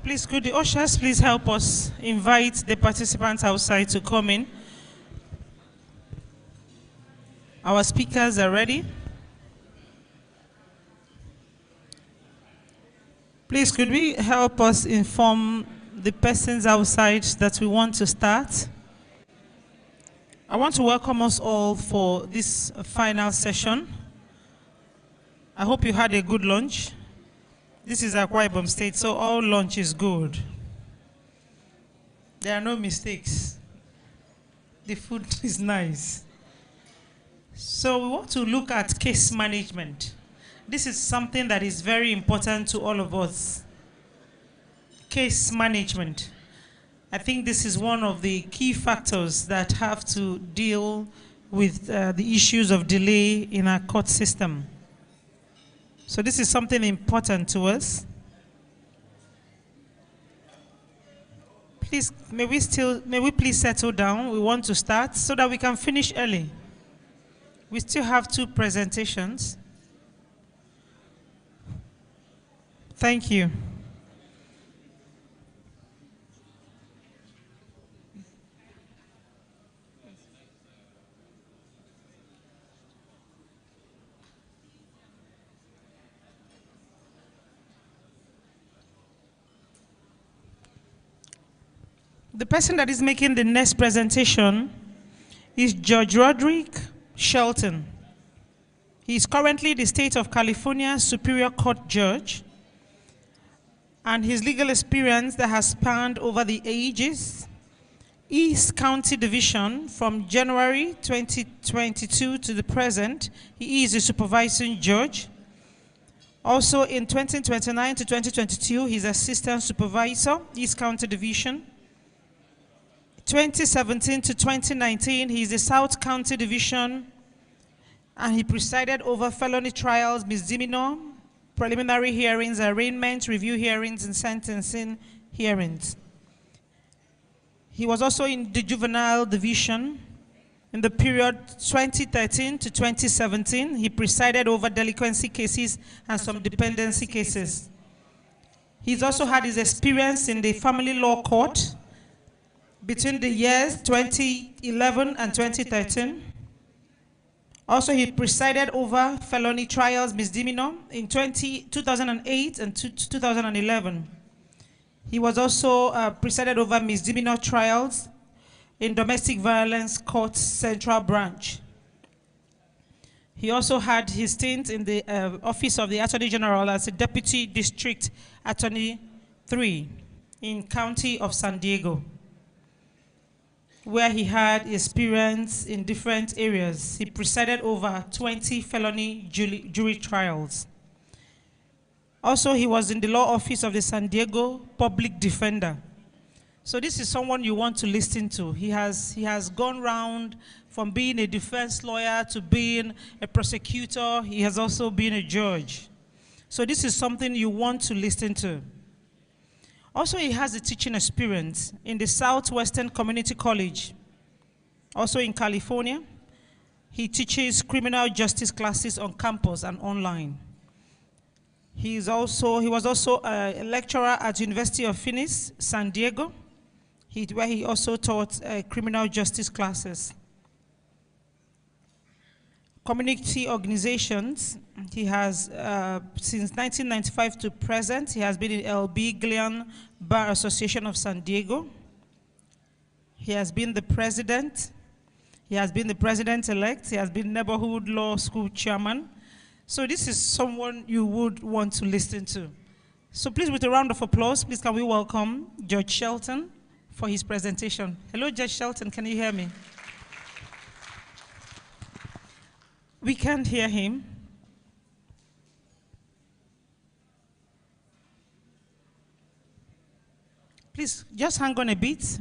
Please, could the ushers please help us invite the participants outside to come in? Our speakers are ready. Please, could we help us inform the persons outside that we want to start? I want to welcome us all for this final session. I hope you had a good lunch. This is Akwa Ibom State, so all lunch is good. There are no mistakes. The food is nice. So we want to look at case management. This is something that is very important to all of us. Case management. I think this is one of the key factors that have to deal with the issues of delay in our court system. So this is something important to us. Please, may we please settle down? We want to start so that we can finish early. We still have 2 presentations. Thank you. The person that is making the next presentation is Judge Roderick Shelton. He is currently the State of California Superior Court Judge, and his legal experience that has spanned over the ages: East County Division from January 2022 to the present. He is a supervising judge. Also in 2029 to 2022, he's Assistant Supervisor, East County Division. 2017 to 2019, he is the South County Division, and he presided over felony trials, misdemeanor, preliminary hearings, arraignment, review hearings, and sentencing hearings. He was also in the Juvenile Division. In the period 2013 to 2017, he presided over delinquency cases and some dependency cases. He's also had his experience in the Family Law Court between the years 2011 and 2013. Also, he presided over felony trials, misdemeanor, in 2008 and 2011. He was also presided over misdemeanor trials in Domestic Violence Court Central Branch. He also had his stint in the Office of the Attorney General as a Deputy District Attorney 3 in County of San Diego, where he had experience in different areas. He presided over 20 felony jury trials. Also, he was in the law office of the San Diego Public Defender. So this is someone you want to listen to. He has gone round from being a defense lawyer to being a prosecutor. He has also been a judge. So this is something you want to listen to. Also, he has a teaching experience in the Southwestern Community College, also in California. He teaches criminal justice classes on campus and online. He was also a lecturer at University of Phoenix, San Diego, where he also taught criminal justice classes. Community organizations, he has, since 1995 to present, he has been in L.B. Gillian Bar Association of San Diego. He has been the president. He has been the president-elect. He has been neighborhood law school chairman. So this is someone you would want to listen to. So please, with a round of applause, please can we welcome Judge Shelton for his presentation. Hello, Judge Shelton, can you hear me? We can't hear him. Please, just hang on a bit.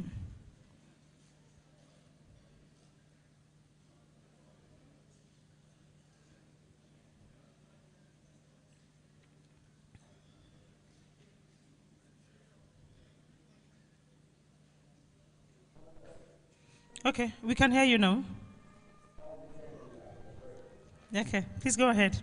Okay, we can hear you now. Okay, please go ahead.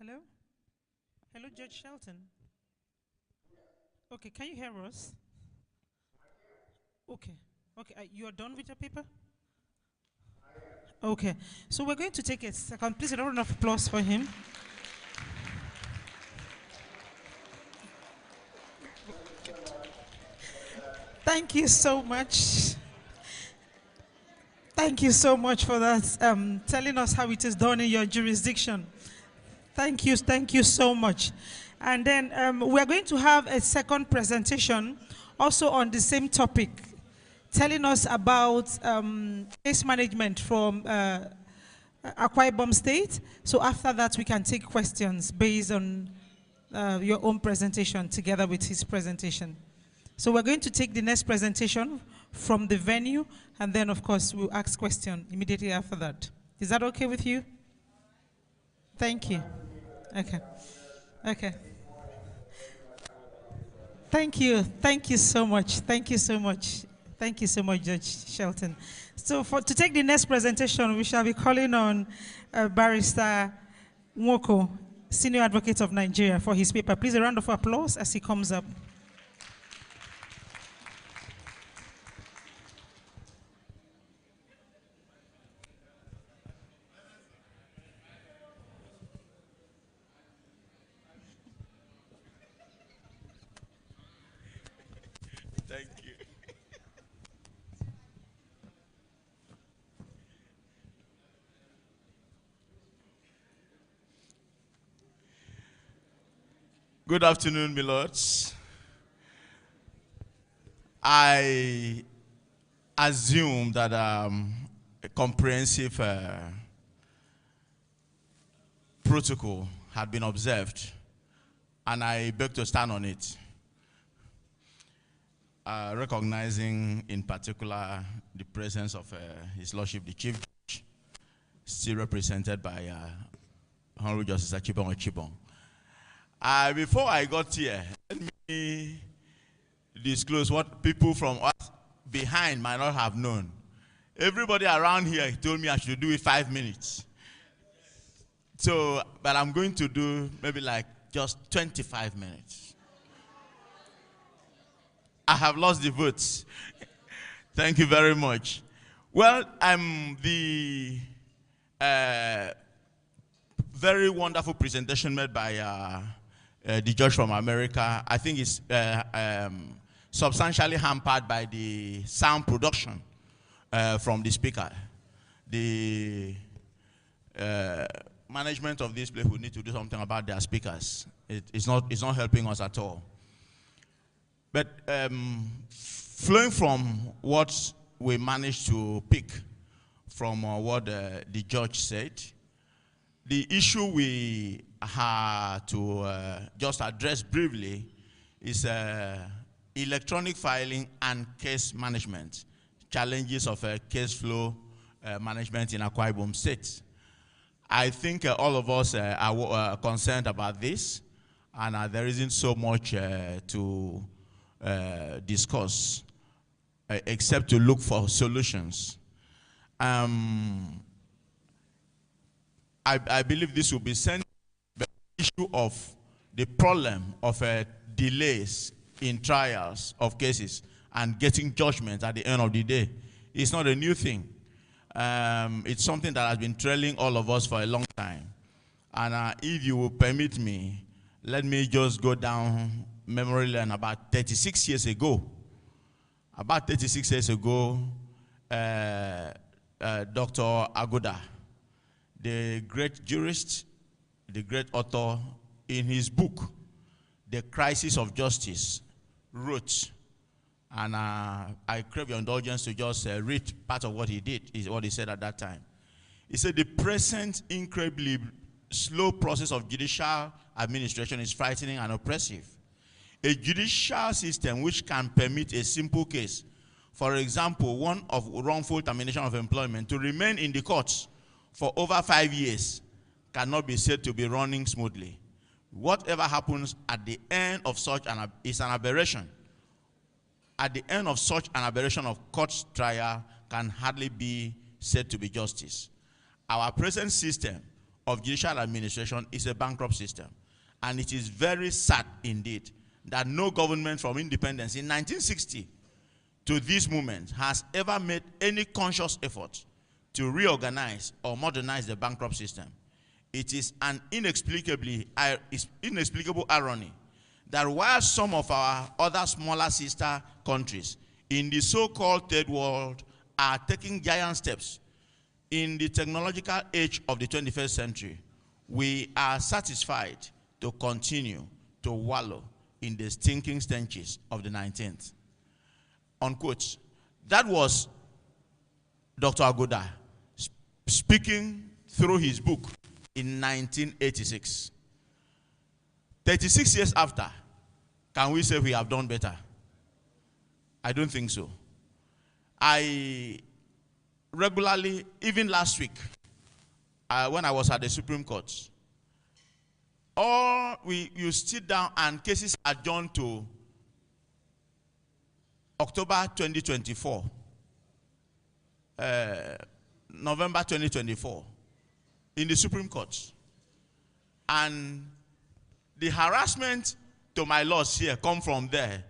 Hello? Hello, Judge Shelton. Okay, can you hear us? Okay. Okay, you are done with your paper? Okay. So we're going to take a second. Please, a round of applause for him. Thank you so much. Thank you so much for that, telling us how it is done in your jurisdiction. Thank you so much. And then we're going to have a second presentation also on the same topic, telling us about case management from Akwa Ibom State. So after that, we can take questions based on your own presentation together with his presentation. So we're going to take the next presentation from the venue, and then, of course, we'll ask questions immediately after that. Is that okay with you? Thank you. Okay. Okay. Thank you. Thank you so much. Thank you so much. Thank you so much, Judge Shelton. So to take the next presentation, we shall be calling on Barrister Nwoko, Senior Advocate of Nigeria, for his paper. Please, a round of applause as he comes up. Thank you. Good afternoon, my lords. I assume that a comprehensive protocol had been observed, and I beg to stand on it. Recognizing in particular the presence of His Lordship, the Chief Judge, still represented by Honourable Justice Eno Isangedighi. Before I got here, let me disclose what people from us behind might not have known. Everybody around here told me I should do it 5 minutes. So, but I'm going to do maybe like just 25 minutes. I have lost the votes. Thank you very much. Well, I'm the very wonderful presentation made by the judge from America. I think it's substantially hampered by the sound production from the speaker. The management of this place will need to do something about their speakers. It's not helping us at all. But flowing from what we managed to pick from what the judge said, the issue we had to just address briefly is electronic filing and case management, challenges of case flow management in Akwa Ibom State. I think all of us are concerned about this, and there isn't so much to discuss, except to look for solutions. I believe this will be sent the issue of the problem of delays in trials of cases and getting judgment at the end of the day. It's not a new thing. It's something that has been trailing all of us for a long time. And if you will permit me, let me just go down memory lane. About 36 years ago, Dr. Agoda, the great jurist, the great author, in his book, The Crisis of Justice, wrote, and I crave your indulgence to just read part of what he did, is what he said at that time. He said, the present incredibly slow process of judicial administration is frightening and oppressive. A judicial system which can permit a simple case, for example, one of wrongful termination of employment, to remain in the courts for over 5 years, cannot be said to be running smoothly. Whatever happens at the end of such is an aberration. At the end of such an aberration of court trial can hardly be said to be justice. Our present system of judicial administration is a bankrupt system. And it is very sad indeed that no government from independence in 1960 to this moment has ever made any conscious effort to reorganize or modernize the bankrupt system. It is an inexplicable irony that while some of our other smaller sister countries in the so-called third world are taking giant steps in the technological age of the 21st century, we are satisfied to continue to wallow in the stinking stenches of the 19th. Unquote. That was Dr. Agoda speaking through his book in 1986. 36 years after, can we say we have done better? I don't think so. I regularly, even last week, when I was at the Supreme Court, you sit down and cases are adjourned to October 2024, November 2024, in the Supreme Court. And the harassment to my laws here come from there,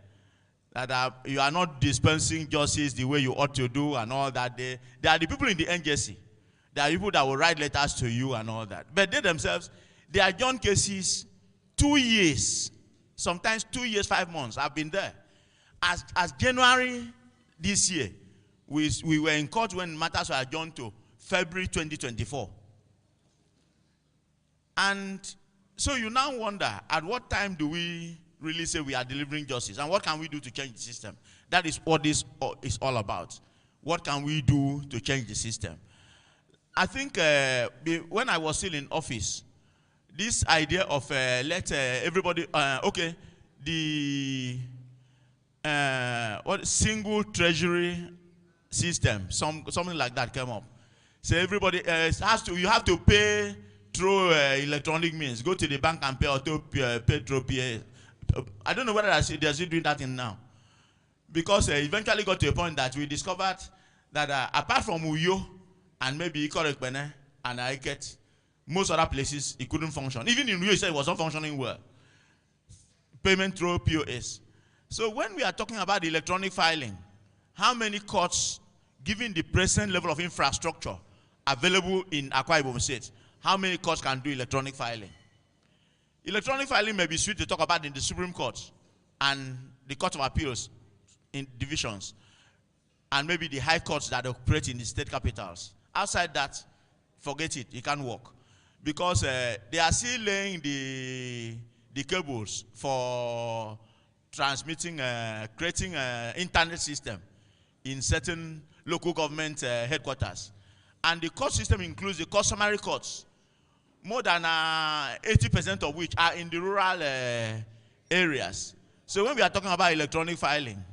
that you are not dispensing justice the way you ought to do and all that. They are the people in the NJC. There are people that will write letters to you and all that. But they themselves, they adjourn cases 2 years, sometimes 2 years, 5 months. I've been there. As January this year, we were in court when matters were adjourned to February 2024. And so you now wonder, at what time do we really say we are delivering justice? And what can we do to change the system? That is what this is all about. What can we do to change the system? I think when I was still in office, this idea of let everybody, okay, the single treasury system, something like that came up. So everybody you have to pay through electronic means. Go to the bank and pay, or pay through PA. I don't know whether they're still doing that in now. Because eventually got to a point that we discovered that apart from Uyo and maybe Ikorekbene and Aiket, most other places it couldn't function. Even in Uyo, it said it was not functioning well. Payment through POS. So when we are talking about the electronic filing, how many courts, given the present level of infrastructure available in Akwa Ibom State, how many courts can do electronic filing? Electronic filing may be sweet to talk about in the Supreme Court and the Court of Appeals in divisions, and maybe the high courts that operate in the state capitals. Outside that, forget it, it can't work. Because they are still laying the cables for transmitting, creating an internet system in certain local government headquarters. And the court system includes the customary courts, more than 80% of which are in the rural areas. So when we are talking about electronic filing,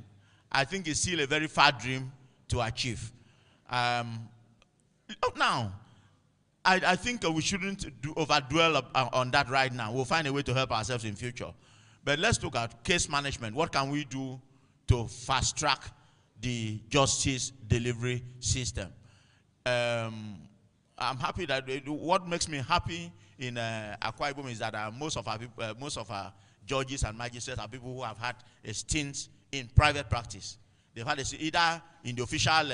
I think it's still a very far dream to achieve. Now, I think we shouldn't overdwell on that right now. We'll find a way to help ourselves in future. But let's look at case management. What can we do to fast track the justice delivery system? I'm happy that what makes me happy in Akwa Ibom is that most of our judges and magistrates are people who have had a stint in private practice. They've had either in the official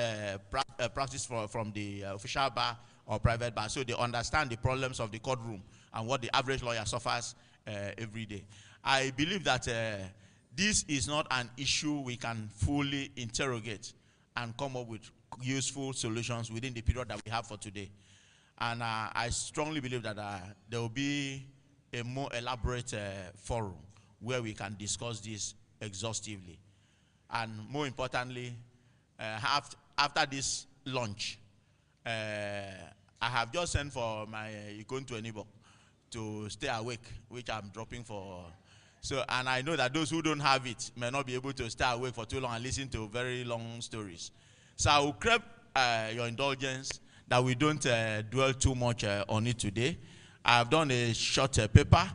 practice from the official bar or private bar, so they understand the problems of the courtroom and what the average lawyer suffers every day. I believe that this is not an issue we can fully interrogate and come up with useful solutions within the period that we have for today. And I strongly believe that there will be a more elaborate forum where we can discuss this exhaustively. And more importantly, after this launch, I have just sent for my Ikontu Enibo to stay awake, which I'm dropping for. So, and I know that those who don't have it may not be able to stay awake for too long and listen to very long stories. So I will crave your indulgence that we don't dwell too much on it today. I have done a short paper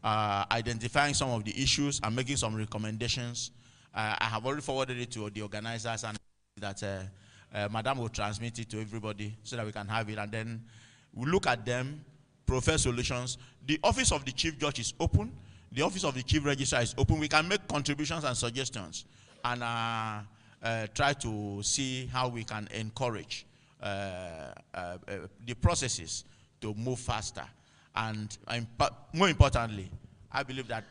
identifying some of the issues and making some recommendations. I have already forwarded it to the organizers, and that Madam will transmit it to everybody so that we can have it, and then we'll look at them, prefer solutions. The office of the Chief Judge is open. The office of the Chief Registrar is open. We can make contributions and suggestions and try to see how we can encourage the processes to move faster. And more importantly, I believe that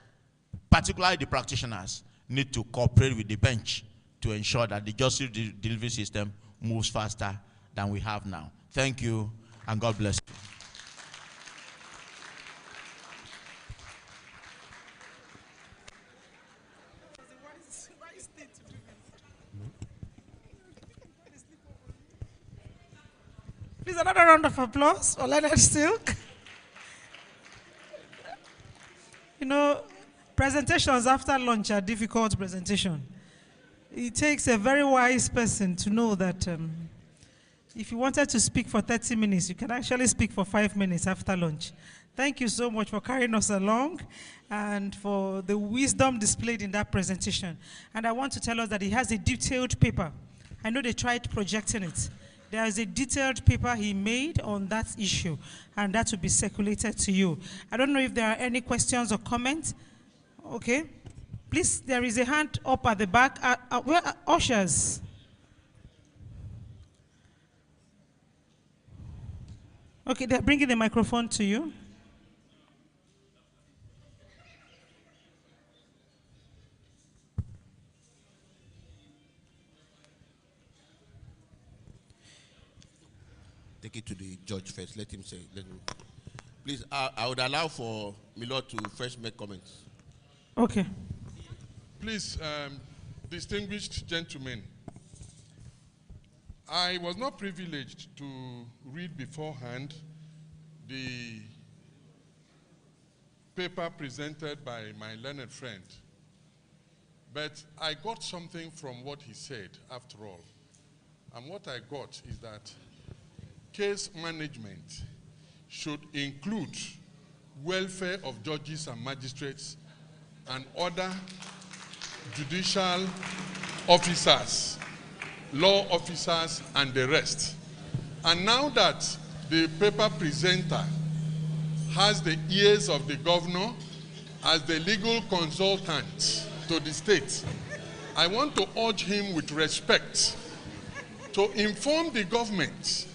particularly the practitioners need to cooperate with the bench to ensure that the justice delivery system moves faster than we have now. Thank you, and God bless you. Please, another round of applause for Leonard Silk. You know, presentations after lunch are difficult presentations. It takes a very wise person to know that if you wanted to speak for 30 minutes, you can actually speak for 5 minutes after lunch. Thank you so much for carrying us along and for the wisdom displayed in that presentation. And I want to tell us that he has a detailed paper. I know they tried projecting it. There is a detailed paper he made on that issue, and that will be circulated to you. I don't know if there are any questions or comments. Okay. Please, there is a hand up at the back. Where are ushers? Okay, they're bringing the microphone to you. Take it to the judge first. Let him say. Please, I would allow for Milord to first make comments. Okay. Please, distinguished gentlemen, I was not privileged to read beforehand the paper presented by my learned friend, but I got something from what he said after all. And what I got is that case management should include welfare of judges and magistrates and other judicial officers, law officers, and the rest. And now that the paper presenter has the ears of the governor as the legal consultant to the state, I want to urge him with respect to inform the government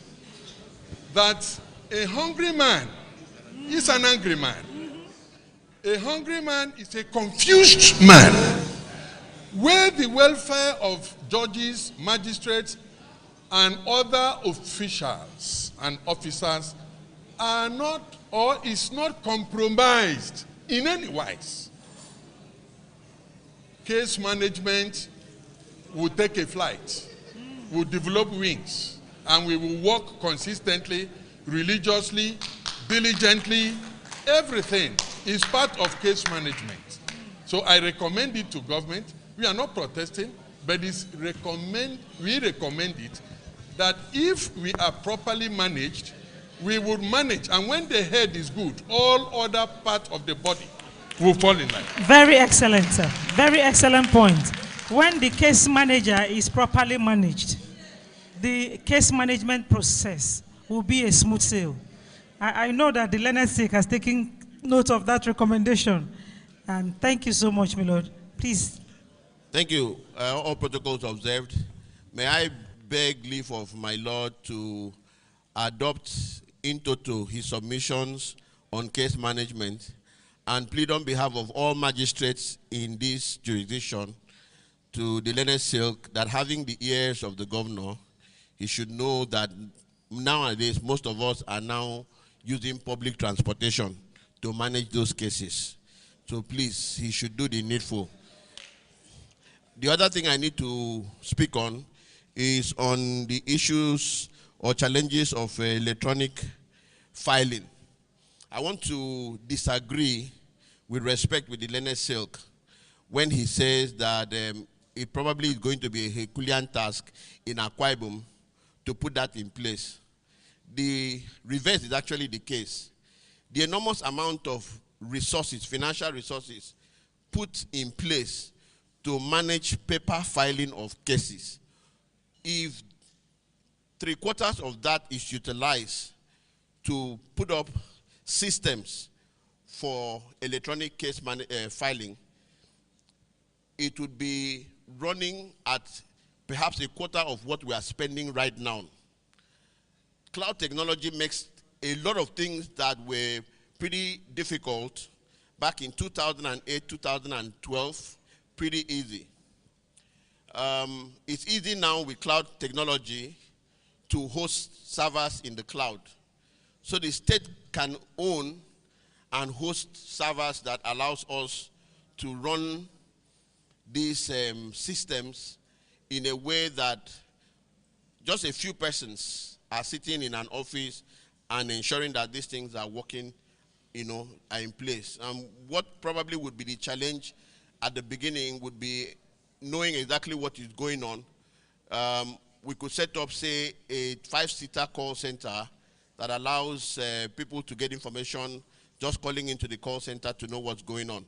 that a hungry man is an angry man. A hungry man is a confused man. Where the welfare of judges, magistrates, and other officials and officers are not or is not compromised in any wise, case management will take a flight, will develop wings, and we will work consistently, religiously, diligently. Everything is part of case management. So I recommend it to government. We are not protesting, but we recommend it that if we are properly managed, we would manage. And when the head is good, all other parts of the body will fall in line. Very excellent, sir. Very excellent point. When the case manager is properly managed, the case management process will be a smooth sail. I know that the Learned Sake has taken note of that recommendation. And thank you so much, my Lord. Please. Thank you. All protocols observed. May I beg leave of my Lord to adopt in toto his submissions on case management and plead on behalf of all magistrates in this jurisdiction to the Learned Silk that having the ears of the governor, he should know that nowadays most of us are now using public transportation to manage those cases. So please, he should do the needful. The other thing I need to speak on is on the issues or challenges of electronic filing. I want to disagree with respect with the Learned Silk when he says that it probably is going to be a Herculean task in Akwa Ibom to put that in place. The reverse is actually the case. The enormous amount of resources, financial resources, put in place to manage paper filing of cases. If 3/4 of that is utilized to put up systems for electronic case filing, it would be running at perhaps a quarter of what we are spending right now. Cloud technology makes a lot of things that were pretty difficult back in 2008, 2012, pretty easy. It's easy now with cloud technology to host servers in the cloud. So the state can own and host servers that allows us to run these systems in a way that just a few persons are sitting in an office and ensuring that these things are working, are in place. What probably would be the challenge at the beginning would be knowing exactly what is going on. We could set up, say, a 5-seater call center that allows people to get information just calling into the call center to know what's going on.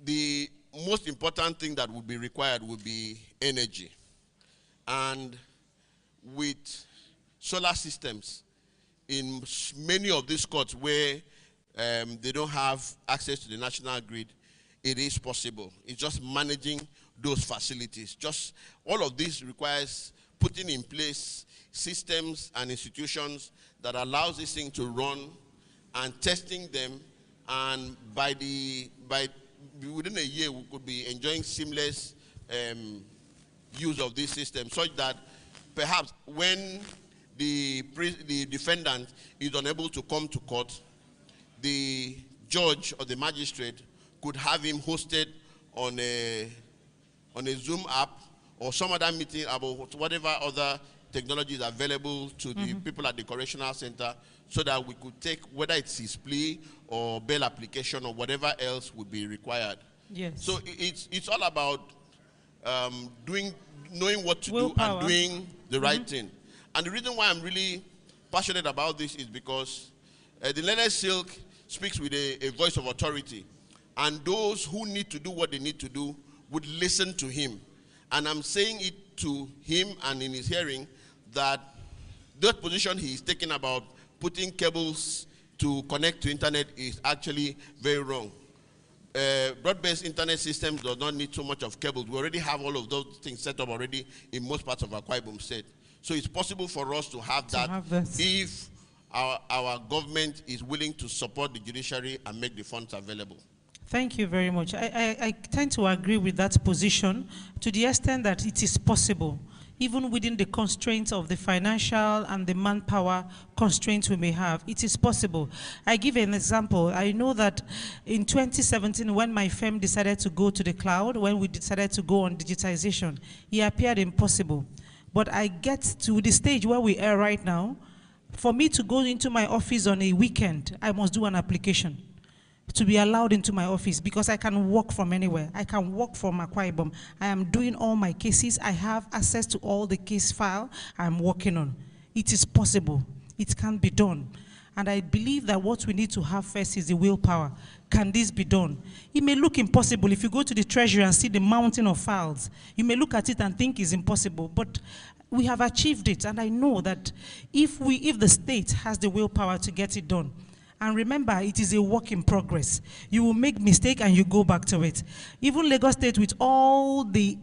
The most important thing that would be required would be energy. And with solar systems in many of these courts where they don't have access to the national grid, it is possible. It's just managing those facilities. Just all of this requires putting in place systems and institutions that allows this thing to run and testing them, and within a year we could be enjoying seamless use of this system, such that perhaps when the defendant is unable to come to court, the judge or the magistrate could have him hosted on a Zoom app or some other meeting about whatever other technology is available to the people at the correctional center, so that we could take, whether it's his plea or bail application or whatever else would be required. Yes. So it's all about knowing what to do and doing the right thing. And the reason why I'm really passionate about this is because the learned silk speaks with a voice of authority. And those who need to do what they need to do would listen to him. And I'm saying it to him and in his hearing that that position he is taking about putting cables to connect to internet is actually very wrong. Broad-based internet systems do not need so much of cables. We already have all of those things set up already in most parts of Akwa Ibom State. So it's possible for us to have that if our government is willing to support the judiciary and make the funds available. Thank you very much. I tend to agree with that position to the extent that it is possible, even within the constraints of the financial and the manpower constraints we may have. It is possible. I give an example. I know that in 2017, when my firm decided to go to the cloud, when we decided to go on digitization, it appeared impossible. But I get to the stage where we are right now. For me to go into my office on a weekend, I must do an application to be allowed into my office, because I can work from anywhere. I can work from Akwa Ibom. I am doing all my cases. I have access to all the case file I'm working on. It is possible. It can be done. And I believe that what we need to have first is the willpower. Can this be done? It may look impossible. If you go to the treasury and see the mountain of files, you may look at it and think it's impossible, but we have achieved it. And I know that if the state has the willpower to get it done, and remember, it is a work in progress. You will make mistake and you go back to it. Even Lagos State, with all the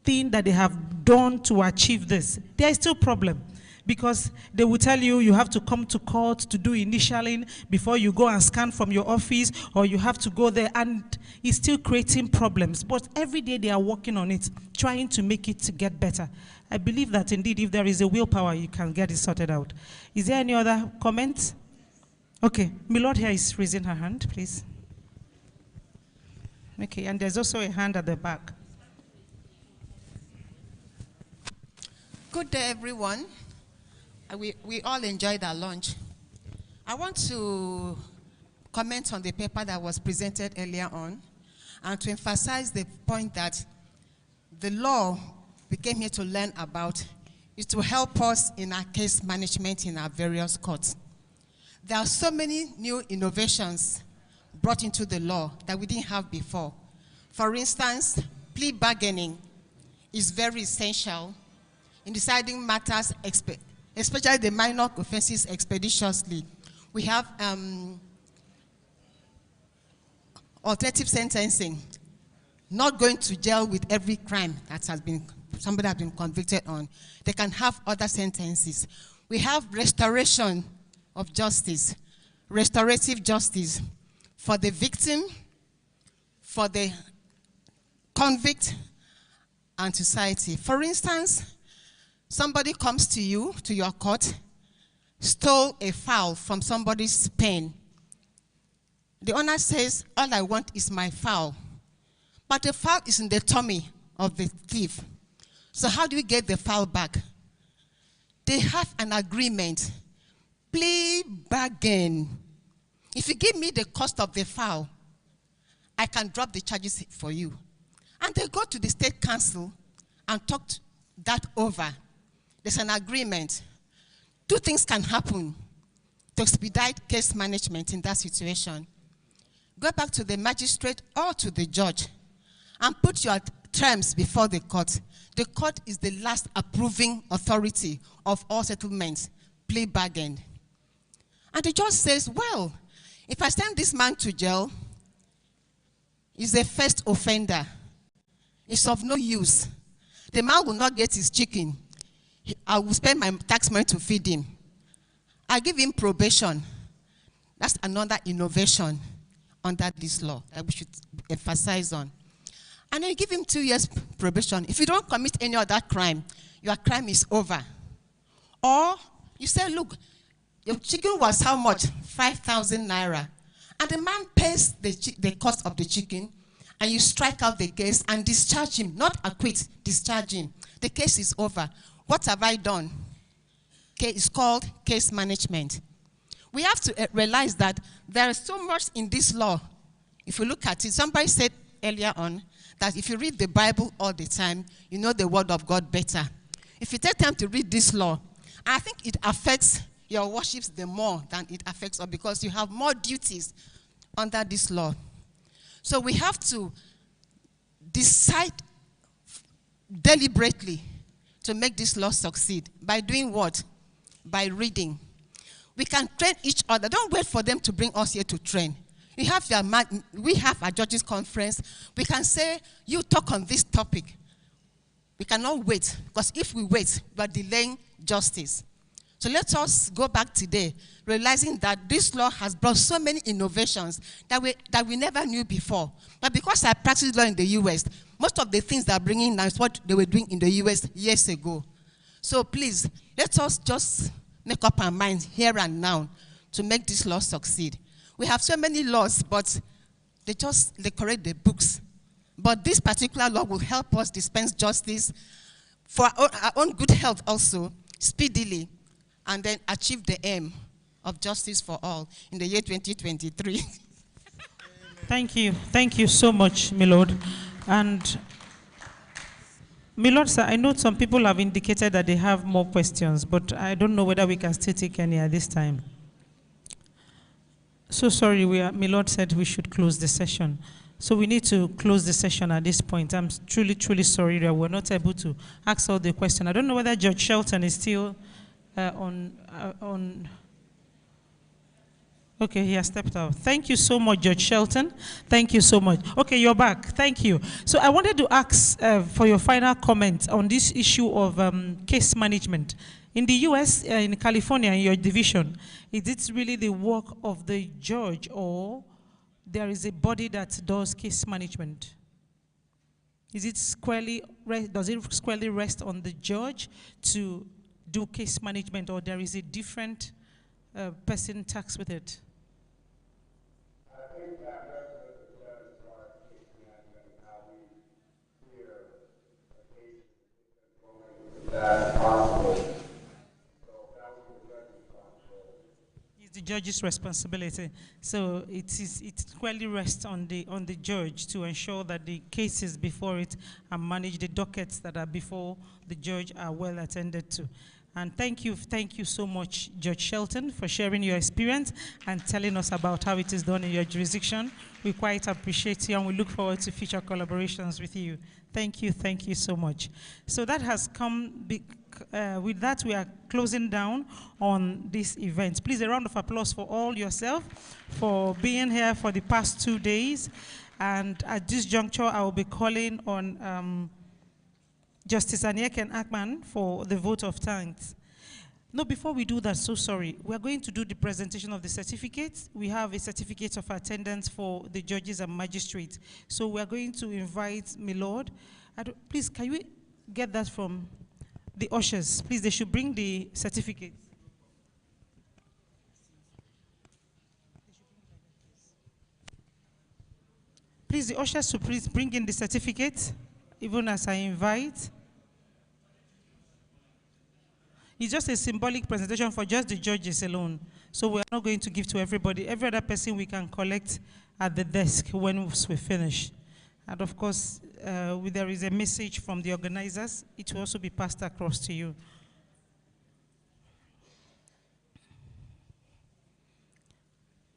thing that they have done to achieve this, there is still problem. Because they will tell you, you have to come to court to do initialing before you go and scan from your office, or you have to go there, and it's still creating problems. But every day they are working on it, trying to make it to get better. I believe that indeed, if there is a willpower, you can get it sorted out. Is there any other comments? Okay, Milord here is raising her hand, please. Okay, and there's also a hand at the back. Good day, everyone. We all enjoyed our lunch. I want to comment on the paper that was presented earlier on, and to emphasize the point that the law we came here to learn about is to help us in our case management in our various courts. There are so many new innovations brought into the law that we didn't have before. For instance, plea bargaining is very essential in deciding matters especially the minor offenses expeditiously. We have alternative sentencing, not going to jail with every crime that somebody has been convicted on. They can have other sentences. We have restoration of justice, restorative justice for the victim, for the convict, and society. For instance, somebody comes to you, to your court, stole a fowl from somebody's pen. The owner says, all I want is my fowl. But the fowl is in the tummy of the thief. So how do we get the fowl back? They have an agreement, plea bargain. If you give me the cost of the fowl, I can drop the charges for you. And they go to the state council and talk that over. There's an agreement. Two things can happen to expedite case management in that situation. Go back to the magistrate or to the judge and put your terms before the court. The court is the last approving authority of all settlements, plea bargain. And the judge says, well, if I send this man to jail, he's a first offender. It's of no use. The man will not get his chicken. I will spend my tax money to feed him. I give him probation. That's another innovation under this law that we should emphasize on. And then you give him 2 years probation. If you don't commit any other crime, your crime is over. Or you say, look, your chicken was how much? 5,000 naira. And the man pays the cost of the chicken, and you strike out the case and discharge him, not acquit, discharge him. The case is over. What have I done? It's called case management. We have to realize that there is so much in this law. If you look at it, somebody said earlier on that if you read the Bible all the time, you know the word of God better. If you take time to read this law, I think it affects your worships the more than it affects us, because you have more duties under this law. So we have to decide deliberately to make this law succeed. By doing what? By reading. We can train each other. Don't wait for them to bring us here to train. We have our judges conference. We can say, you talk on this topic. We cannot wait, because if we wait, we are delaying justice. So let us go back today, realizing that this law has brought so many innovations that we never knew before. But because I practiced law in the US, most of the things that are bringing now is what they were doing in the US years ago. So please, let us just make up our minds here and now to make this law succeed. We have so many laws, but they just decorate the books. But this particular law will help us dispense justice for our own good health also, speedily, and then achieve the aim of justice for all in the year 2023. Thank you. Thank you so much, my Lord. And my Lord, sir, I know some people have indicated that they have more questions, but I don't know whether we can still take any at this time. So sorry, my Lord said we should close the session. So we need to close the session at this point. I'm truly, truly sorry that we're not able to ask all the questions. I don't know whether Judge Shelton is still on. Okay, he has stepped out. Thank you so much, Judge Shelton. Thank you so much. Okay, you're back. Thank you. So I wanted to ask for your final comment on this issue of case management. In the U.S., in California, in your division, is it really the work of the judge, or there is a body that does case management? Does it squarely rest on the judge to do case management, or there is a different person tasked with it? I think that rests with the judge as far as case management and how we clear a case that possible. It's the judge's responsibility. So it squarely rests on the judge to ensure that the cases before it are managed, the dockets that are before the judge are well attended to. And thank you so much, Judge Shelton, for sharing your experience and telling us about how it is done in your jurisdiction. We quite appreciate you, and we look forward to future collaborations with you. Thank you so much. So that has come with that, we are closing down on this event. Please, a round of applause for all yourself for being here for the past 2 days. And at this juncture, I will be calling on Justice Anyeken Akman for the vote of thanks. No, before we do that, so sorry. We are going to do the presentation of the certificates. We have a certificate of attendance for the judges and magistrates. So we are going to invite Milord. Please, can you get that from the ushers? Please, they should bring the certificate. Please, the ushers should please bring in the certificate, even as I invite. It's just a symbolic presentation for just the judges alone. So we are not going to give to everybody. Every other person we can collect at the desk when we finish. And of course, there is a message from the organizers. It will also be passed across to you.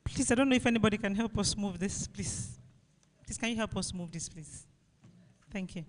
Please, I don't know if anybody can help us move this, please. Please, can you help us move this, please? Thank you.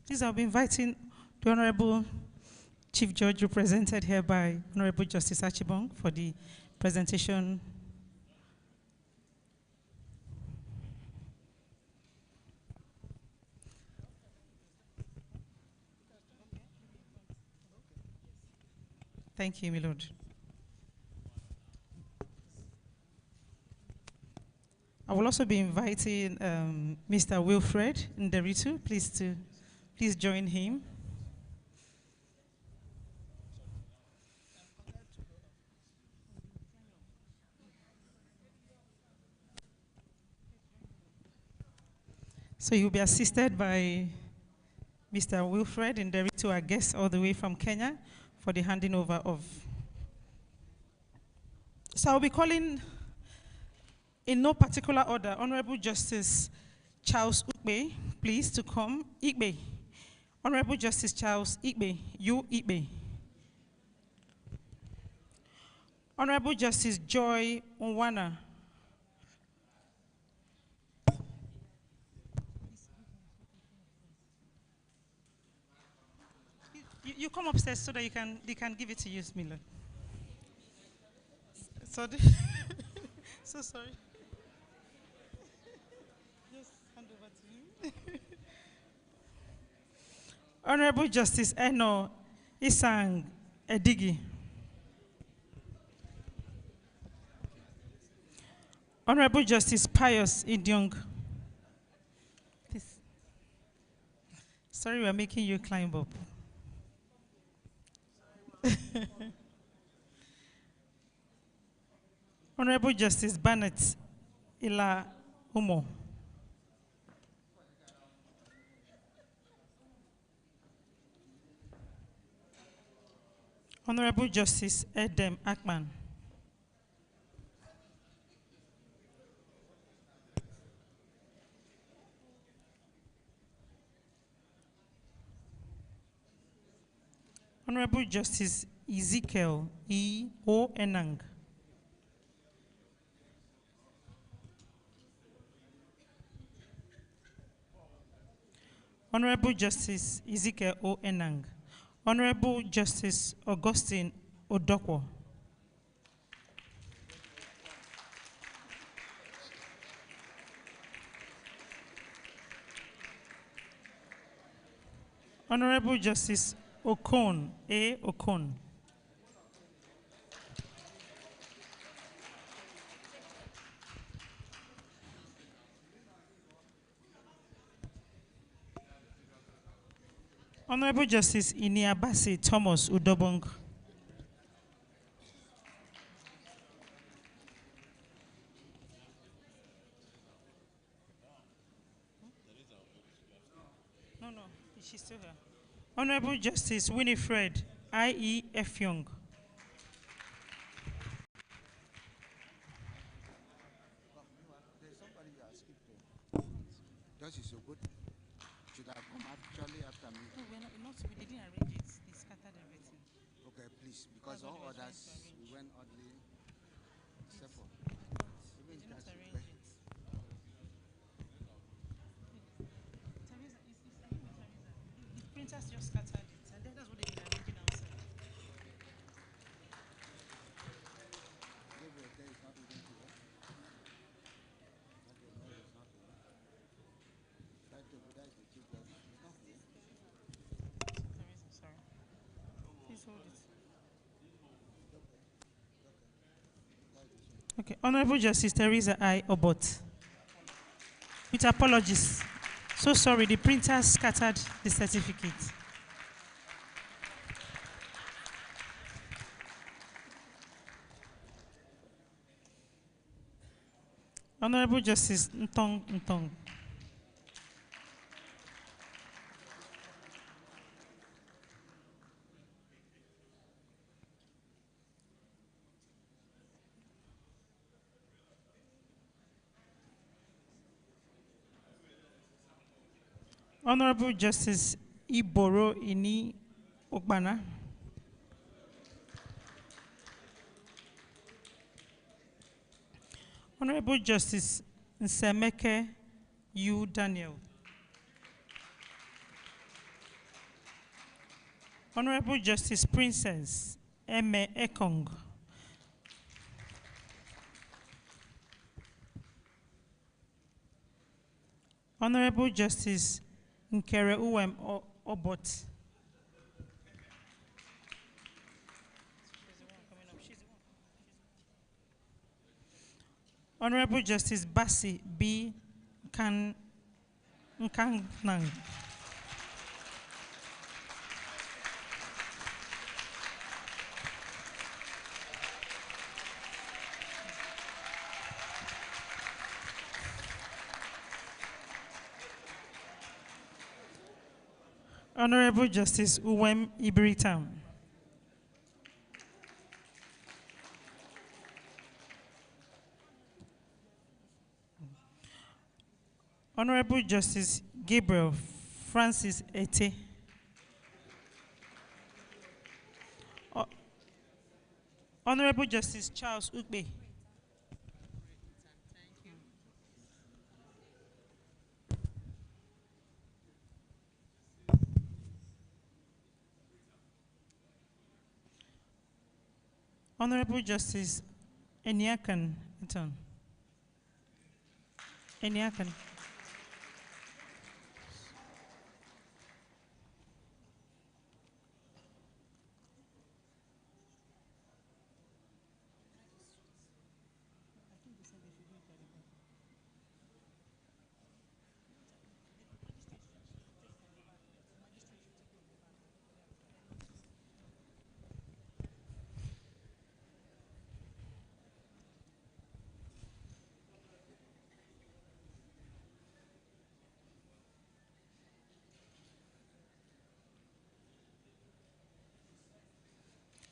Please, I'll be inviting the Honorable Chief Judge represented here by Honorable Justice Achibong for the presentation. Thank you, my Lord. I will also be inviting Mr. Wilfred Nderitu, please join him. So you'll be assisted by Mr. Wilfred Nderitu, our guest all the way from Kenya, for the handing over of. So I'll be calling, in no particular order, Honorable Justice Charles Ukbe, please to come. Ikbe. Honorable Justice Charles Ikbe, you Ikbe. Honorable Justice Joy Unwana. You come upstairs so that they can give it to you, Miller. So, so sorry. Just hand over to you. Honorable Justice Eno Isangedighi. Honorable Justice Pius Idiong. Sorry, we're making you climb up. Honorable Justice Barnett Ila Umo. Honorable Justice Edem Akman. Honorable Justice Ezekiel E. O. Enang. Honorable Justice Ezekiel O. Enang. Honorable Justice Augustine Odokwo. Honorable Justice Okon, A. Okon. Honorable Justice Iniabasi Thomas Udobong. No, she's still here. Honorable Justice Winifred I.E. Efyong. Justice Ogut should have come actually after me. No, we didn't arrange it. They scattered everything. Okay, please, because all others we went oddly except for They even did not that. arrange it. Teresa, the printers just scattered it, and that's what they've been arranging outside. Gabriel there is not even here. Okay, no, it's not here. That is the chief judge. It's not here. Teresa, sorry. Please hold it. Okay, Honorable Justice Teresa I. Obot. With apologies. So sorry, the printer scattered the certificate. Honorable Justice Ntong Ntong. Honorable Justice Iboro Ini Ogbana. Honorable Justice Nsemeke U. Daniel. Honorable Justice Princess Eme Ekong. Honorable Justice Nkere Uwem Obot. Honorable Justice Basi B. Nkangnang. Honorable Justice Uwem Ibiritam. Honorable Justice Gabriel Francis Ete. Honorable Justice Charles Ukbe. Honorable Justice Eniakan Eton. Eniakan.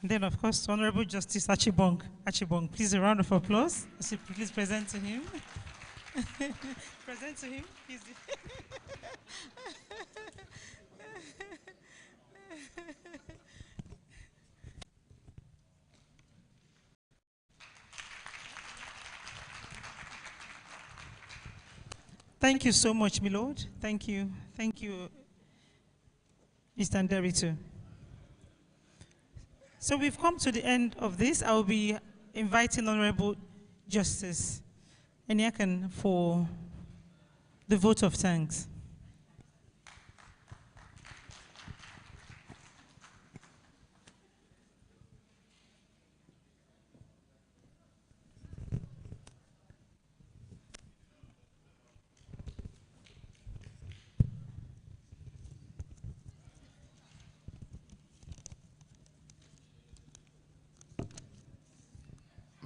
And then, of course, Honorable Justice Achibong. Achibong, please a round of applause. Please present to him. Present to him. Thank you so much, my lord. Thank you. Thank you, Mr. Nderitu. So we've come to the end of this. I will be inviting Honorable Justice Eniakan for the vote of thanks.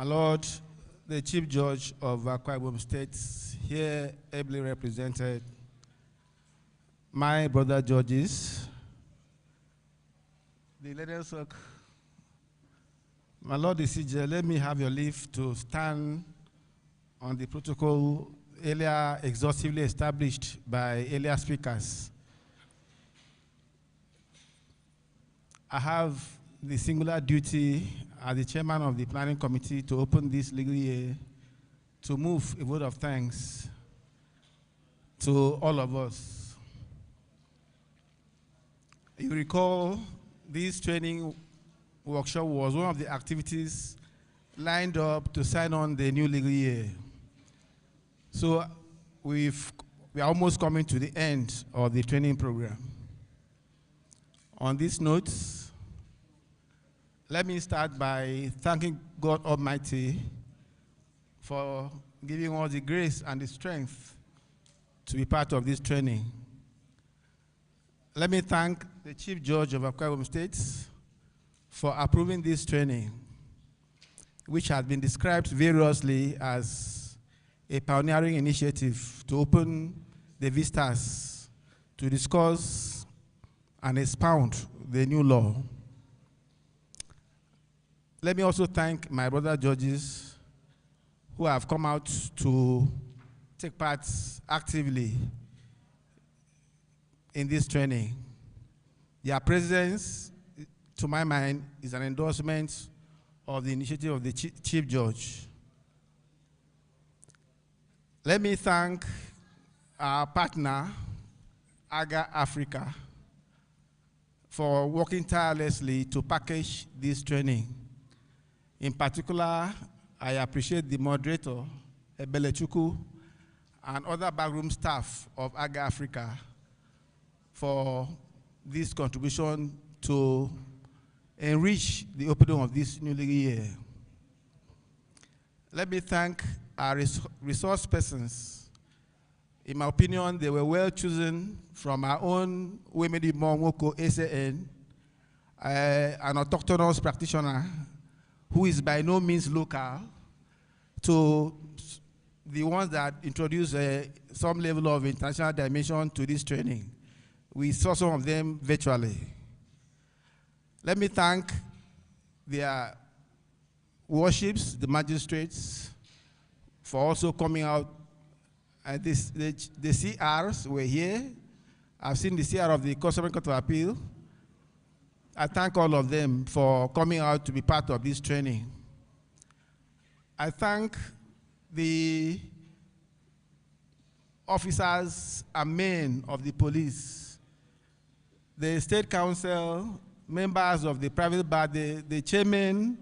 My Lord, the Chief Judge of Akwa Ibom State, here ably represented, my brother judges, the ladies, my Lord the CJ, let me have your leave to stand on the protocol earlier exhaustively established by earlier speakers. I have the singular duty as the chairman of the planning committee to open this legal year to move a vote of thanks to all of us. You recall this training workshop was one of the activities lined up to sign on the new legal year. So we are almost coming to the end of the training program. On this note, let me start by thanking God Almighty for giving us the grace and the strength to be part of this training. Let me thank the Chief Judge of Akwa Ibom State for approving this training, which has been described variously as a pioneering initiative to open the vistas to discuss and expound the new law. Let me also thank my brother judges who have come out to take part actively in this training. Their presence, to my mind, is an endorsement of the initiative of the Chief Judge. Let me thank our partner, Aga-Africa, for working tirelessly to package this training. In particular, I appreciate the moderator, Ebelechuku, and other backroom staff of Aga-Africa for this contribution to enrich the opening of this new legal year. Let me thank our resource persons. In my opinion, they were well chosen from our own Wemedi Mwoko SAN, an autochthonous practitioner who is by no means local, to the ones that introduced some level of international dimension to this training. We saw some of them virtually. Let me thank their worships, the magistrates, for also coming out. The CRs were here. I've seen the CR of the Customary Court of Appeal. I thank all of them for coming out to be part of this training. I thank the officers and men of the police, the State Council, members of the private bar, the chairman,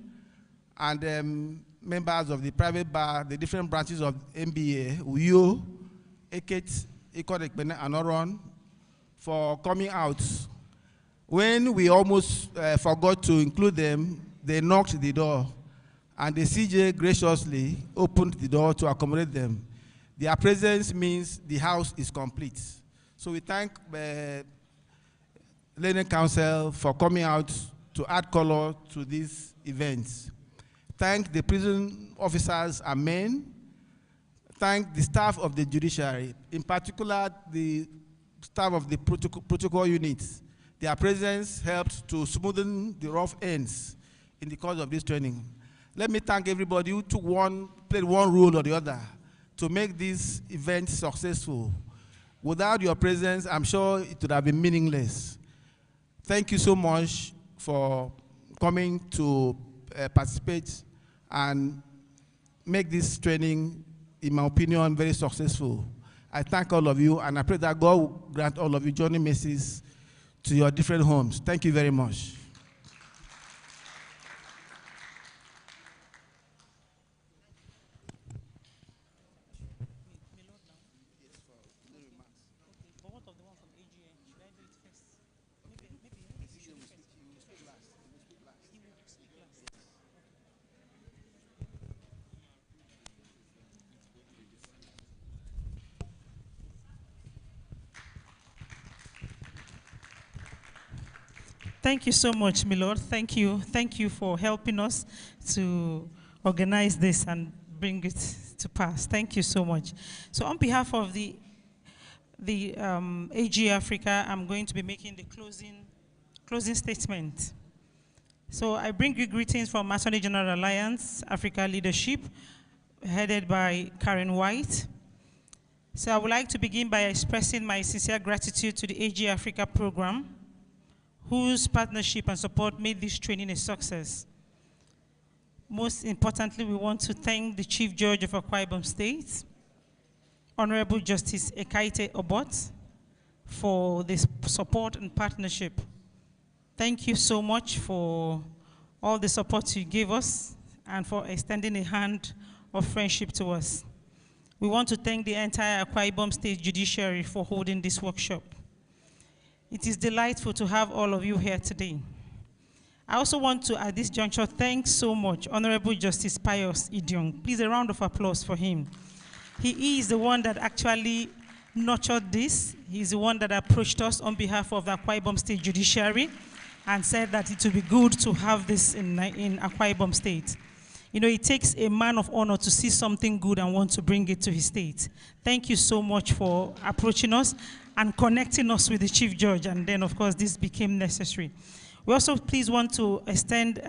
and members of the private bar, the different branches of MBA, UYO, Eket, Ikot Ekpene, and Oron, for coming out. When we almost forgot to include them, they knocked the door, and the CJ graciously opened the door to accommodate them. Their presence means the house is complete. So we thank the Learning Council for coming out to add color to these events. Thank the prison officers and men. Thank the staff of the judiciary, in particular the staff of the protocol units. Their presence helped to smoothen the rough ends in the course of this training. Let me thank everybody who played one role or the other to make this event successful. Without your presence, I'm sure it would have been meaningless. Thank you so much for coming to participate and make this training, in my opinion, very successful. I thank all of you, and I pray that God will grant all of you journey mercies to your different homes. Thank you very much. Thank you so much, my Lord. Thank you. Thank you for helping us to organize this and bring it to pass. Thank you so much. So on behalf of the Aga-Africa, I'm going to be making the closing statement. So I bring you greetings from Attorney General Alliance, Africa Leadership, headed by Karen White. So I would like to begin by expressing my sincere gratitude to the Aga-Africa program, whose partnership and support made this training a success. Most importantly, we want to thank the Chief Judge of Akwa Ibom State, Honourable Justice Ekaite Obot, for this support and partnership. Thank you so much for all the support you gave us and for extending a hand of friendship to us. We want to thank the entire Akwa Ibom State Judiciary for holding this workshop. It is delightful to have all of you here today. I also want to, at this juncture, thank so much Honourable Justice Pius Idiong. Please, a round of applause for him. He is the one that actually nurtured this. He's the one that approached us on behalf of the Akwa Ibom State Judiciary and said that it would be good to have this in Akwa Ibom State. You know, it takes a man of honor to see something good and want to bring it to his state. Thank you so much for approaching us and connecting us with the Chief Judge, and then, of course, this became necessary. We also please want to extend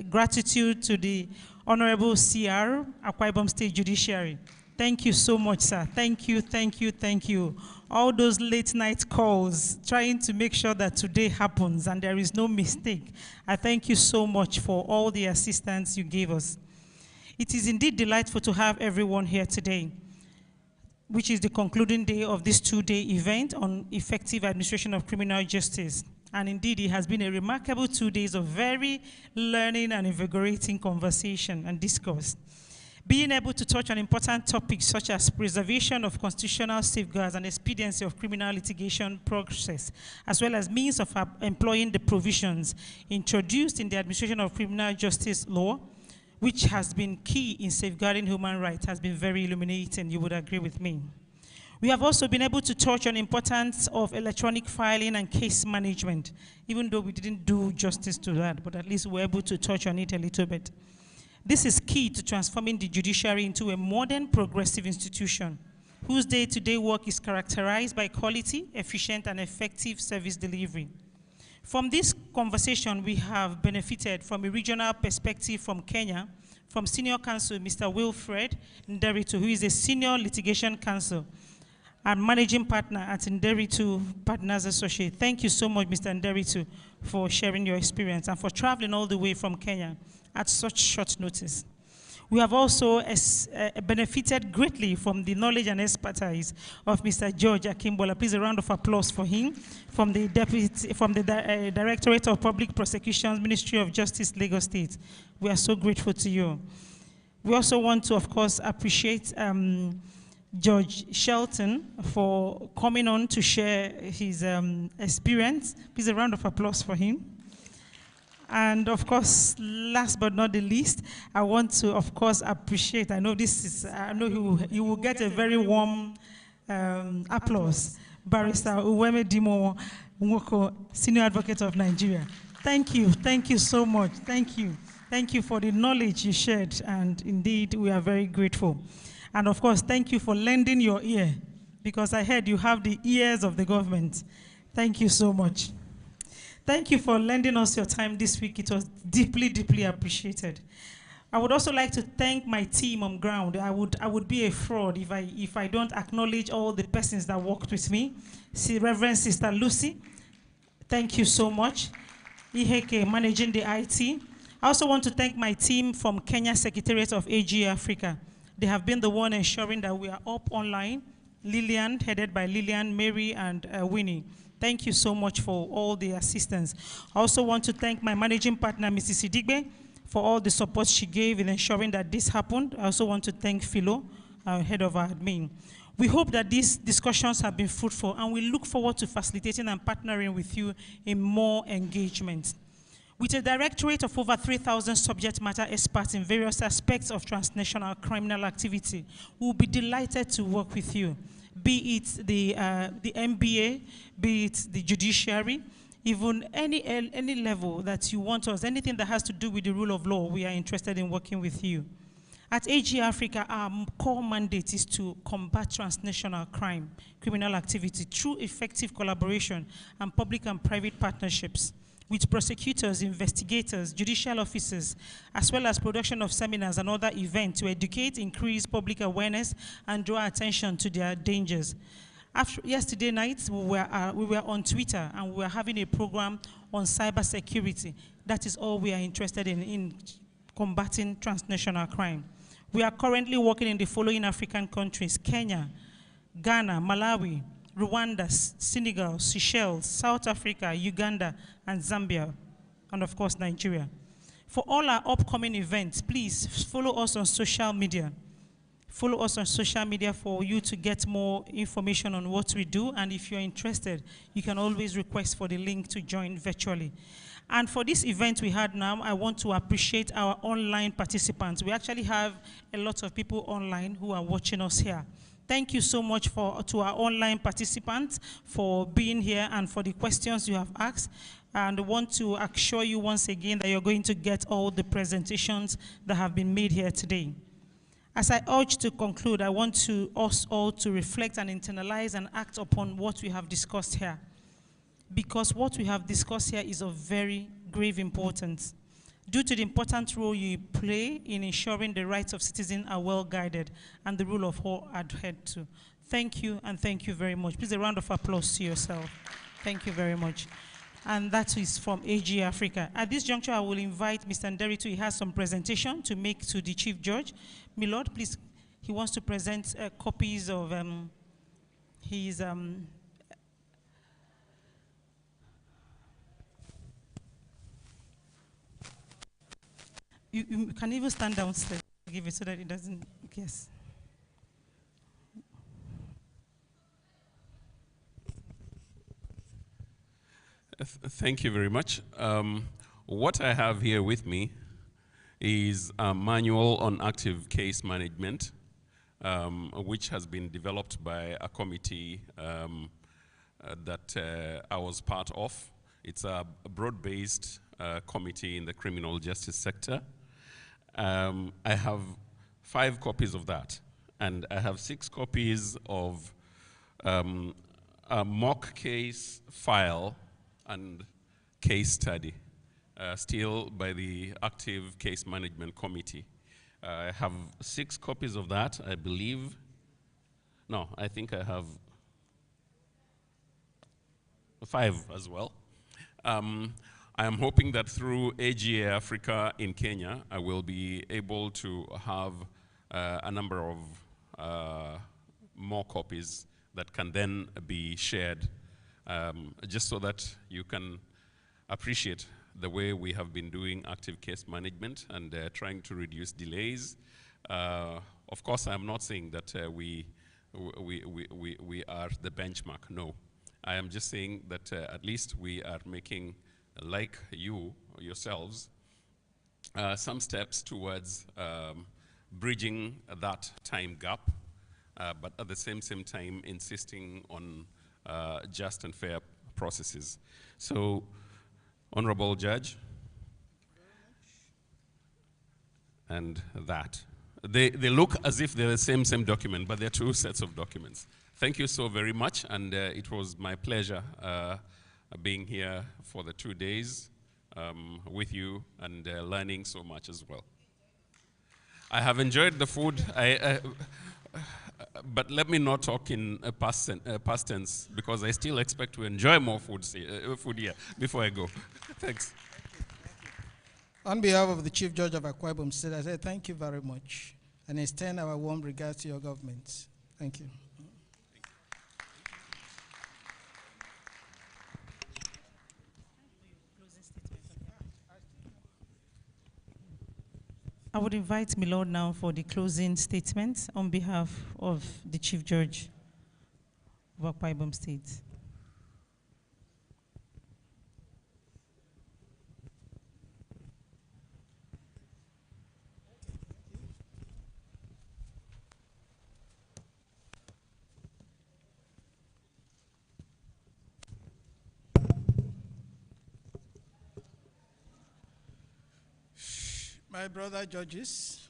gratitude to the Honorable CR, Akwa Ibom State Judiciary. Thank you so much, sir. Thank you, thank you, thank you. All those late night calls, trying to make sure that today happens and there is no mistake. I thank you so much for all the assistance you gave us. It is indeed delightful to have everyone here today, which is the concluding day of this two-day event on effective administration of criminal justice. And indeed, it has been a remarkable 2 days of very learning and invigorating conversation and discourse. Being able to touch on important topics such as preservation of constitutional safeguards and expediency of criminal litigation process, as well as means of employing the provisions introduced in the administration of criminal justice law, which has been key in safeguarding human rights, has been very illuminating. You would agree with me. We have also been able to touch on the importance of electronic filing and case management, even though we didn't do justice to that, but at least we're able to touch on it a little bit. This is key to transforming the judiciary into a modern, progressive institution whose day-to-day work is characterized by quality, efficient, and effective service delivery. From this conversation, we have benefited from a regional perspective from Kenya, from Senior Counsel Mr. Wilfred Nderitu, who is a Senior Litigation Counsel and Managing Partner at Nderitu Partners Associates. Thank you so much, Mr. Nderitu, for sharing your experience and for traveling all the way from Kenya at such short notice. We have also benefited greatly from the knowledge and expertise of Mr. George Akimbola. Please, a round of applause for him, from the Directorate of Public Prosecutions, Ministry of Justice, Lagos State. We are so grateful to you. We also want to, of course, appreciate George Shelton for coming on to share his experience. Please, a round of applause for him. And of course, last but not the least, I want to, of course, appreciate, I know this is, I know he will get a very warm applause, Barrister Uweme Dimo Nwoko, Senior Advocate of Nigeria. Thank you so much, thank you for the knowledge you shared, and indeed, we are very grateful. And of course, thank you for lending your ear, because I heard you have the ears of the government. Thank you so much. Thank you for lending us your time this week. It was deeply, deeply appreciated. I would also like to thank my team on ground. I would be a fraud if I don't acknowledge all the persons that worked with me. Reverend Sister Lucy, thank you so much. Iheke, managing the IT. I also want to thank my team from Kenya Secretariat of Aga-Africa. They have been the one ensuring that we are up online. Lillian, headed by Lillian, Mary, and Winnie. Thank you so much for all the assistance. I also want to thank my managing partner, Mrs. Idigbe, for all the support she gave in ensuring that this happened. I also want to thank Philo, head of our admin. We hope that these discussions have been fruitful, and we look forward to facilitating and partnering with you in more engagement. With a directorate of over 3,000 subject matter experts in various aspects of transnational criminal activity, we'll be delighted to work with you. Be it the MBA, be it the judiciary, even any level that you want us, anything that has to do with the rule of law, we are interested in working with you. At Aga-Africa, our core mandate is to combat transnational crime, criminal activity through effective collaboration and public and private partnerships with prosecutors, investigators, judicial officers, as well as production of seminars and other events to educate, increase public awareness, and draw attention to their dangers. Yesterday night, we were on Twitter and we were having a program on cybersecurity. That is all we are interested in combating transnational crime. We are currently working in the following African countries: Kenya, Ghana, Malawi, Rwanda, Senegal, Seychelles, South Africa, Uganda, and Zambia, and of course, Nigeria. For all our upcoming events, please follow us on social media. Follow us on social media for you to get more information on what we do, and if you're interested, you can always request for the link to join virtually. And for this event we had now, I want to appreciate our online participants. We actually have a lot of people online who are watching us here. Thank you so much to our online participants for being here and for the questions you have asked. And I want to assure you once again that you're going to get all the presentations that have been made here today. As I urge to conclude, I want us all to reflect and internalize and act upon what we have discussed here, because what we have discussed here is of very grave importance. Due to the important role you play in ensuring the rights of citizens are well guided and the rule of law adhered to. Thank you, and thank you very much. Please, a round of applause to yourself. Thank you very much. And that is from Aga-Africa. At this juncture, I will invite Mr. Nderitu. He has some presentation to make to the Chief Judge. My Lord, please, he wants to present copies of his You can even stand downstairs to give it so that it doesn't, yes. Thank you very much. What I have here with me is a manual on active case management, which has been developed by a committee that I was part of. It's a broad-based committee in the criminal justice sector. I have 5 copies of that, and I have 6 copies of a mock case file and case study, still by the Active Case Management Committee. I have 6 copies of that, I believe. No, I think I have 5 as well. I am hoping that through Aga-Africa in Kenya, I will be able to have a number of more copies that can then be shared, just so that you can appreciate the way we have been doing active case management and trying to reduce delays. Of course, I'm not saying that we are the benchmark, no. I am just saying that at least we are making, like you, yourselves, some steps towards bridging that time gap, but at the same time insisting on just and fair processes. So, Honorable Judge, and that. They look as if they're the same document, but they're 2 sets of documents. Thank you so very much, and it was my pleasure being here for the 2 days with you and learning so much as well. I have enjoyed the food, but let me not talk in past tense, because I still expect to enjoy more food here before I go. Thanks. On behalf of the Chief Judge of Akwa Ibom State, I say thank you very much and extend our warm regards to your government. Thank you. I would invite my Lord now for the closing statement on behalf of the Chief Judge of Akwa Ibom State. My brother judges,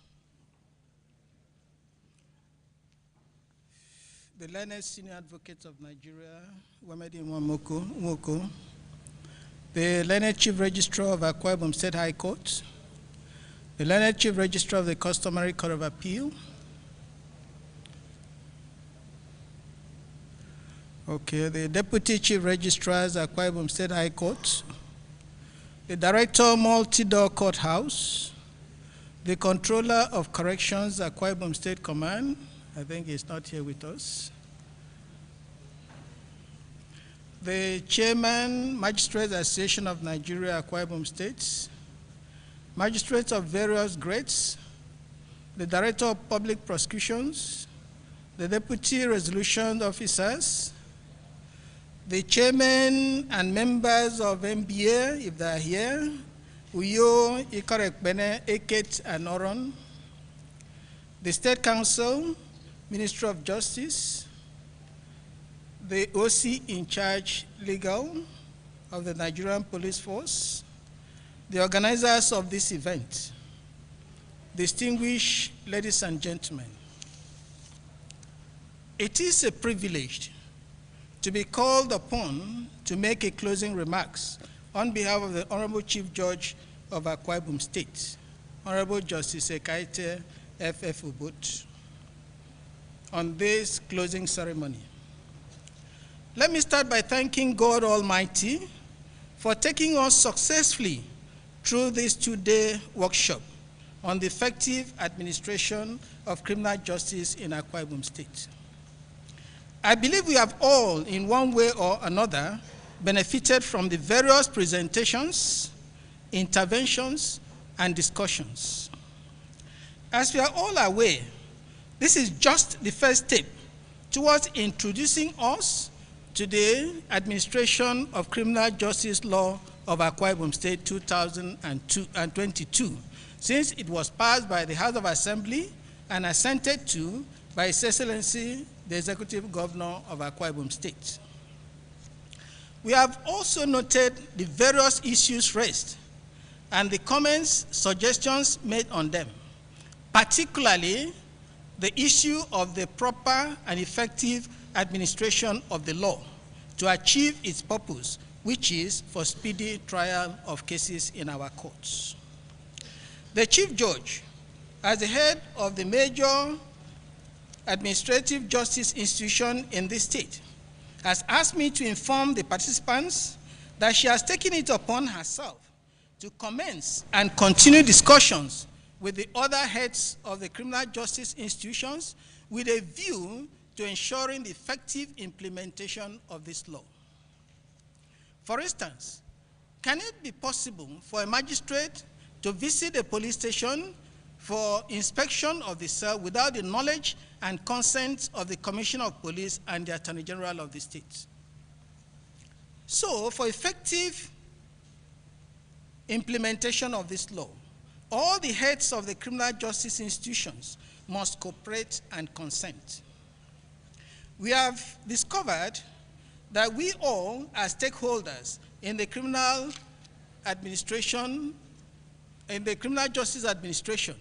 the learned senior advocate of Nigeria, Wamedi Nwoko, the learned chief registrar of Akwa Ibom State High Court, the learned chief registrar of the Customary Court of Appeal, okay, the deputy chief registrars Akwa Ibom State High Court, the director multi-door courthouse, the controller of corrections Akwa Ibom State Command, I think he's not here with us, the chairman, Magistrates Association of Nigeria, Akwa Ibom State, magistrates of various grades, the director of public prosecutions, the deputy resolution officers, the chairman and members of MBA, if they are here, Uyo, Ikarekbene, Eket, and Oron, the State Council, Ministry of Justice, the OC in charge legal of the Nigerian Police Force, the organizers of this event, distinguished ladies and gentlemen. It is a privilege to be called upon to make a closing remarks on behalf of the Honorable Chief Judge of Akwa Ibom State, Honorable Justice Ekaite F.F. Ubut, on this closing ceremony. Let me start by thanking God Almighty for taking us successfully through this two-day workshop on the effective administration of criminal justice in Akwa Ibom State. I believe we have all, in one way or another, benefited from the various presentations, interventions, and discussions. As we are all aware, this is just the first step towards introducing us to the administration of criminal justice law of Akwa Ibom State 2022, since it was passed by the House of Assembly and assented to by His Excellency, the Executive Governor of Akwa Ibom State. We have also noted the various issues raised and the comments, suggestions made on them, particularly the issue of the proper and effective administration of the law to achieve its purpose, which is for speedy trial of cases in our courts. The Chief Judge, as the head of the major administrative justice institution in this state, has asked me to inform the participants that she has taken it upon herself to commence and continue discussions with the other heads of the criminal justice institutions with a view to ensuring the effective implementation of this law. For instance, can it be possible for a magistrate to visit a police station for inspection of the cell without the knowledge and consent of the Commissioner of Police and the Attorney General of the state? So, for effective implementation of this law, all the heads of the criminal justice institutions must cooperate and consent. We have discovered that we all, as stakeholders in the criminal administration, in the criminal justice administration,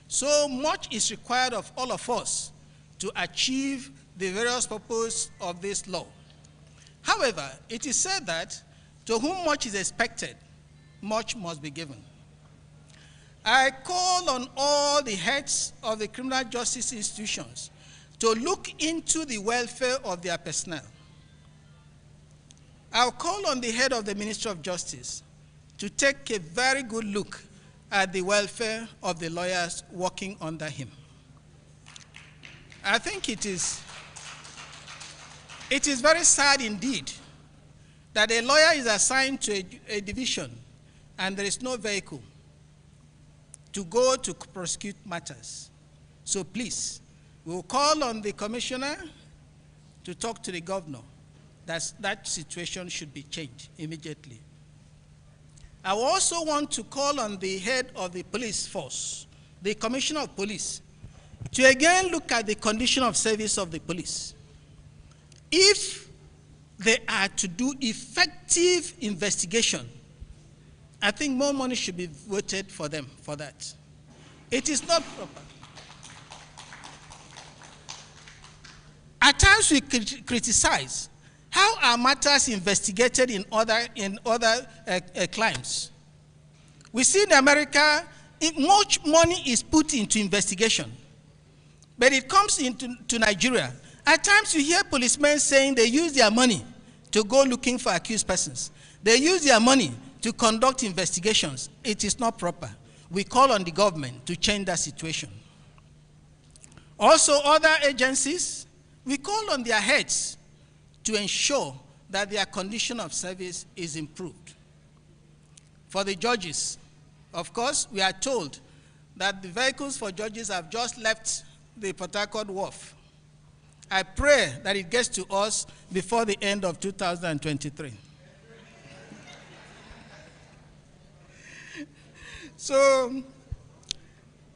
so much is required of all of us to achieve the various purposes of this law. However, it is said that to whom much is expected, much must be given. I call on all the heads of the criminal justice institutions to look into the welfare of their personnel. I'll call on the head of the Ministry of Justice to take a very good look at the welfare of the lawyers working under him. I think it is very sad indeed that a lawyer is assigned to a division and there is no vehicle to go to prosecute matters. So please, we'll call on the commissioner to talk to the governor that that situation should be changed immediately. I also want to call on the head of the police force, the commissioner of police, to again look at the condition of service of the police. If they are to do effective investigation, I think more money should be voted for them for that. It is not proper. At times we criticize how are matters investigated in other crimes. We see in America, much money is put into investigation, but it comes into Nigeria. At times you hear policemen saying they use their money to go looking for accused persons. They use their money to conduct investigations. It is not proper. We call on the government to change that situation. Also, other agencies, we call on their heads to ensure that their condition of service is improved. For the judges, of course, we are told that the vehicles for judges have just left the Port Harcourt Wharf. I pray that it gets to us before the end of 2023. So,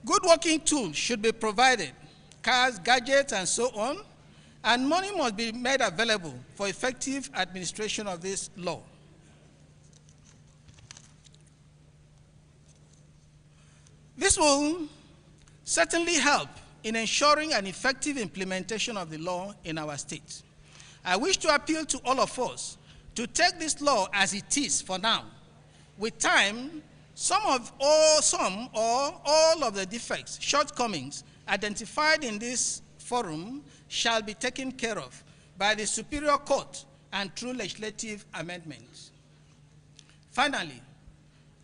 good working tools should be provided, cars, gadgets, and so on, and money must be made available for effective administration of this law. This will certainly help in ensuring an effective implementation of the law in our state. I wish to appeal to all of us to take this law as it is for now. With time, some or all of the defects, shortcomings identified in this forum shall be taken care of by the Superior Court and through legislative amendments. Finally,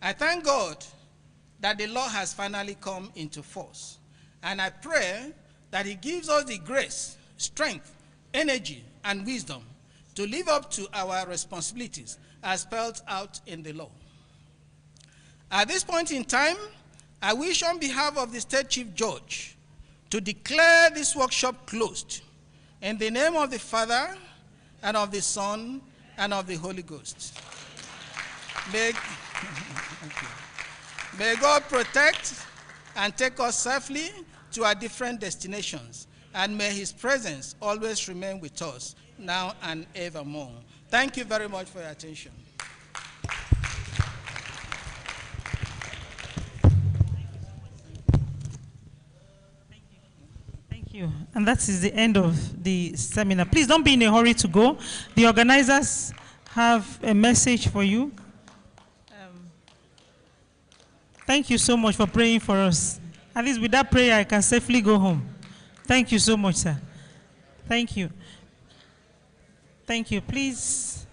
I thank God that the law has finally come into force. And I pray that He gives us the grace, strength, energy, and wisdom to live up to our responsibilities as spelled out in the law. At this point in time, I wish on behalf of the State Chief Judge to declare this workshop closed in the name of the Father, and of the Son, and of the Holy Ghost. May God protect and take us safely to our different destinations, and may His presence always remain with us now and evermore. Thank you very much for your attention. Thank you. And that is the end of the seminar. Please don't be in a hurry to go. The organizers have a message for you. Thank you so much for praying for us. At least with that prayer, I can safely go home. Thank you so much, sir. Thank you. Thank you. Please.